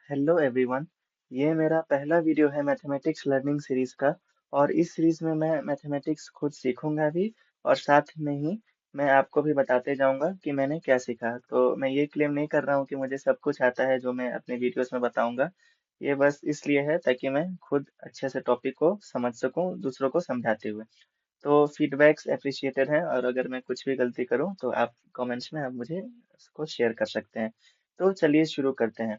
Hello everyone. ये मेरा पहला वीडियो है मैथमेटिक्स लर्निंग सीरीज का। और इस सीरीज में मैं मैथमेटिक्स खुद सीखूंगा भी, और साथ में ही मैं आपको भी बताते जाऊंगा कि मैंने क्या सीखा। तो मैं ये क्लेम नहीं कर रहा हूँ कि मुझे सब कुछ आता है जो मैं अपने वीडियोस में बताऊंगा। ये बस इसलिए है ताकि मैं खुद अच्छे से टॉपिक को समझ सकूं दूसरों को समझाते हुए। तो फीडबैक्स अप्रिशिएटेड हैं, और अगर मैं कुछ भी गलती करूं तो आप कमेंट्स में आप मुझे उसको शेयर कर सकते हैं। तो चलिए शुरू करते हैं।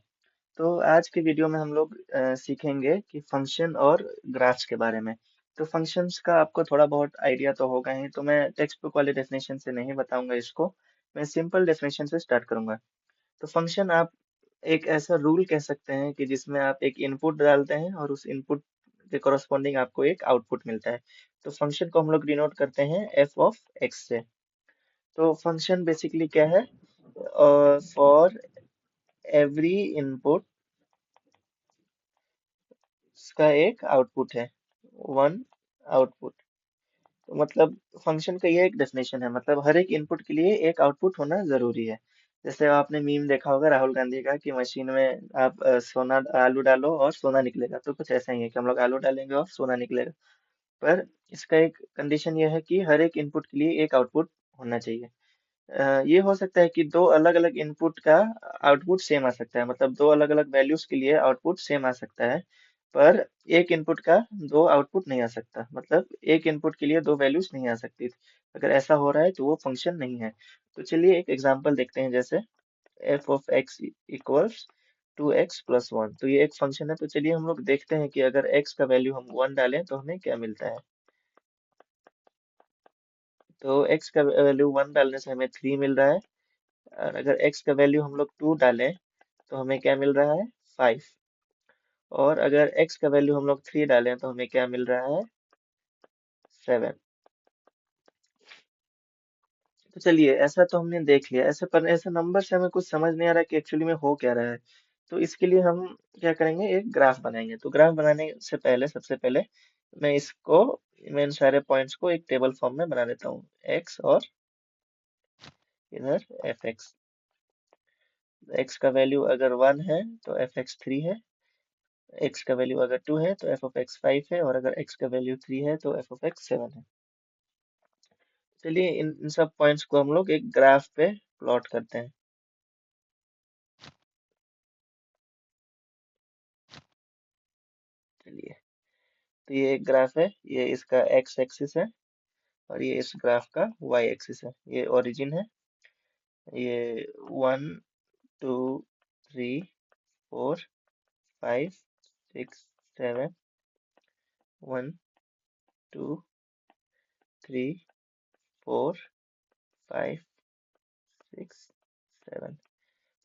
तो आज के वीडियो में हम लोग सीखेंगे कि फंक्शन और ग्राफ्स के बारे में। तो फंक्शंस का आपको थोड़ा बहुत आइडिया तो होगा ही, तो मैं टेक्स्ट बुक वाले डेफिनेशन से नहीं बताऊंगा इसको। मैं सिंपल डेफिनेशन से स्टार्ट करूंगा। तो फंक्शन आप एक ऐसा रूल कह सकते हैं कि जिसमें आप एक इनपुट डालते हैं और उस इनपुट के कॉरस्पॉन्डिंग आपको एक आउटपुट मिलता है। तो फंक्शन को हम लोग डिनोट करते हैं एफ ऑफ एक्स से। तो फंक्शन बेसिकली क्या है? फॉर एवरी इनपुट का एक आउटपुट है, वन आउटपुट। तो मतलब फंक्शन का ये एक डेफिनेशन है, मतलब हर एक इनपुट के लिए एक आउटपुट होना जरूरी है। जैसे आपने मीम देखा होगा राहुल गांधी का कि मशीन में आप सोना आलू डालो और सोना निकलेगा। तो कुछ ऐसा ही है कि हम लोग आलू डालेंगे और सोना निकलेगा। पर इसका एक कंडीशन ये है कि हर एक इनपुट के लिए एक आउटपुट होना चाहिए। ये हो सकता है कि दो अलग अलग इनपुट का आउटपुट सेम आ सकता है, मतलब दो अलग अलग वैल्यूज के लिए आउटपुट सेम आ सकता है। पर एक इनपुट का दो आउटपुट नहीं आ सकता, मतलब एक इनपुट के लिए दो वैल्यूज नहीं आ सकती। अगर ऐसा हो रहा है तो वो फंक्शन नहीं है। तो चलिए एक एग्जांपल देखते हैं। जैसे f of x equals to x plus one. तो ये एक फंक्शन है। तो चलिए हम लोग देखते हैं कि अगर एक्स का वैल्यू हम वन डालें तो हमें क्या मिलता है। तो एक्स का वैल्यू वन डालने से हमें थ्री मिल रहा है। और अगर x का वैल्यू हम लोग टू डालें तो हमें क्या मिल रहा है, फाइव। और अगर x का वैल्यू हम लोग थ्री डालें तो हमें क्या मिल रहा है, सेवन। तो चलिए ऐसा तो हमने देख लिया। ऐसे पर ऐसे नंबर से हमें कुछ समझ नहीं आ रहा कि एक्चुअली में हो क्या रहा है। तो इसके लिए हम क्या करेंगे, एक ग्राफ बनाएंगे। तो ग्राफ बनाने से पहले सबसे पहले मैं इसको, मैं इन सारे पॉइंट्स को एक टेबल फॉर्म में बना देता हूँ। x और इधर एफ एक्स। एक्स का वैल्यू अगर वन है तो एफ एक्स थ्री है। एक्स का वैल्यू अगर टू है तो एफ ऑफ एक्स फाइव है। और अगर एक्स का वैल्यू थ्री है तो एफ ऑफ एक्स सेवन है। चलिए इन सब पॉइंट्स को हम लोग एक ग्राफ पे प्लॉट करते हैं। चलिए, तो ये एक ग्राफ है, ये इसका एक्स एक्सिस है और ये इस ग्राफ का वाई एक्सिस है। ये ओरिजिन है। ये one, two, three, four, five, six, seven, one, two, three, four, five, six, seven.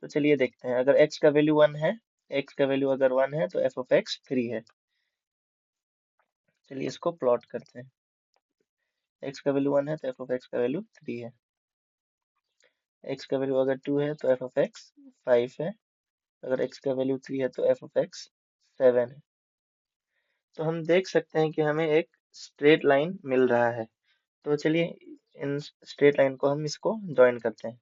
तो चलिए देखते हैं। अगर x का वैल्यू वन है, x का वैल्यू अगर वन है तो f ऑफ x थ्री है। चलिए इसको प्लॉट करते हैं। x का वैल्यू वन है तो f ऑफ x का वैल्यू थ्री है। x का वैल्यू अगर टू है तो f ऑफ x फाइव है। अगर x का वैल्यू थ्री है तो f ऑफ x सेवन है। तो हम देख सकते हैं कि हमें एक स्ट्रेट लाइन मिल रहा है। तो चलिए इन स्ट्रेट लाइन को हम इसको ज्वाइन करते हैं।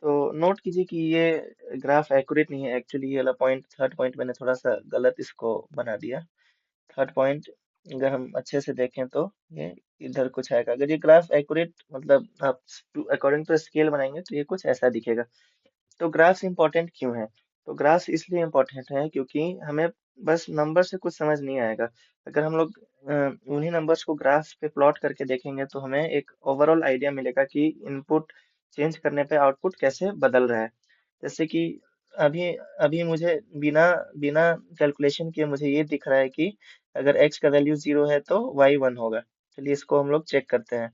तो नोट कीजिए कि ये ग्राफ एक्यूरेट नहीं है। एक्चुअली ये वाला पॉइंट, थर्ड पॉइंट, मैंने थोड़ा सा गलत इसको बना दिया। थर्ड पॉइंट अगर हम अच्छे से देखें तो ये इधर कुछ आएगा। अगर ये ग्राफ एक्यूरेट, मतलब आप अकॉर्डिंग टू स्केल बनाएंगे तो ये कुछ ऐसा दिखेगा। तो ग्राफ्स इंपॉर्टेंट क्यों है? तो ग्राफ्स इसलिए इम्पोर्टेंट है क्योंकि हमें बस नंबर से कुछ समझ नहीं आएगा। अगर हम लोग उन्हीं नंबर्स को ग्राफ पे प्लॉट करके देखेंगे तो हमें एक ओवरऑल आइडिया मिलेगा कि इनपुट चेंज करने पे आउटपुट कैसे बदल रहा है। जैसे कि अभी अभी मुझे बिना बिना कैलकुलेशन किए मुझे ये दिख रहा है कि अगर x का वैल्यू जीरो है तो y वन होगा। चलिए इसको हम लोग चेक करते हैं।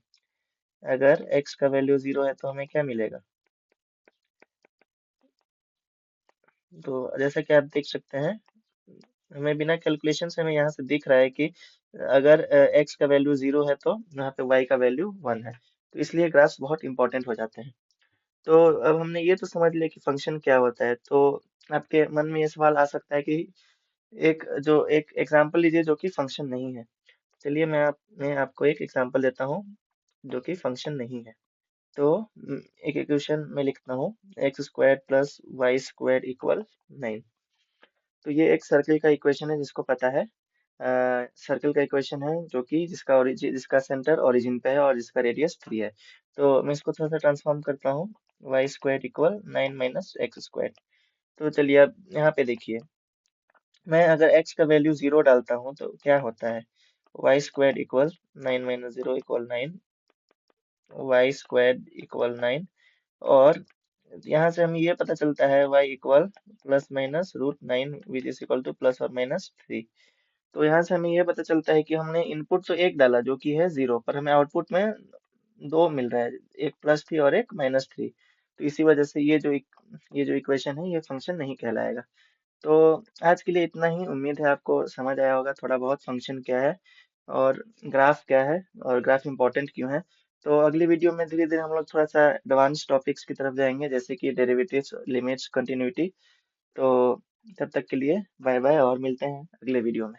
अगर x का वैल्यू जीरो है तो हमें क्या मिलेगा। तो जैसा कि आप देख सकते हैं, हमें बिना कैलकुलेशन से हमें यहाँ से दिख रहा है कि अगर x का वैल्यू जीरो है तो यहाँ पे y का वैल्यू वन है। तो इसलिए ग्राफ्स बहुत इंपॉर्टेंट हो जाते हैं। तो अब हमने ये तो समझ लिया कि फंक्शन क्या होता है। तो आपके मन में ये सवाल आ सकता है कि एक एग्जांपल लीजिए जो कि फंक्शन नहीं है। चलिए मैं आपको एक एग्जांपल देता हूँ जो कि फंक्शन नहीं है। तो एक इक्वेशन में लिखता हूँ x square plus y square equal 9। तो ये एक सर्किल का इक्वेशन है जिसको पता है। सर्किल का इक्वेशन है जो कि जिसका सेंटर ओरिजिन पे है और जिसका रेडियस 3 है। तो मैं इसको थोड़ा सा ट्रांसफॉर्म करता हूँ। Y square equal 9 minus x square. तो चलिए अब यहाँ पे देखिए, मैं अगर x का वैल्यू 0 डालता हूँ तो क्या होता है। Y square equal 9 minus 0 equal 9, y square equal 9। और यहाँ से हमें ये पता चलता है y equal plus minus root 9 which is equal to plus और माइनस 3। तो यहाँ से हमें ये पता चलता है कि हमने इनपुट तो एक डाला जो कि है 0, पर हमें आउटपुट में दो मिल रहा है, एक +3 और एक -3। तो इसी वजह से ये जो इक्वेशन है ये फंक्शन नहीं कहलाएगा। तो आज के लिए इतना ही। उम्मीद है आपको समझ आया होगा थोड़ा बहुत फंक्शन क्या है और ग्राफ क्या है और ग्राफ इंपॉर्टेंट क्यों है। तो अगली वीडियो में धीरे धीरे हम लोग थोड़ा सा एडवांस टॉपिक्स की तरफ जाएंगे जैसे कि डेरिवेटिव्स, लिमिट्स, कंटिन्यूटी। तो तब तक के लिए बाय बाय और मिलते हैं अगले वीडियो में।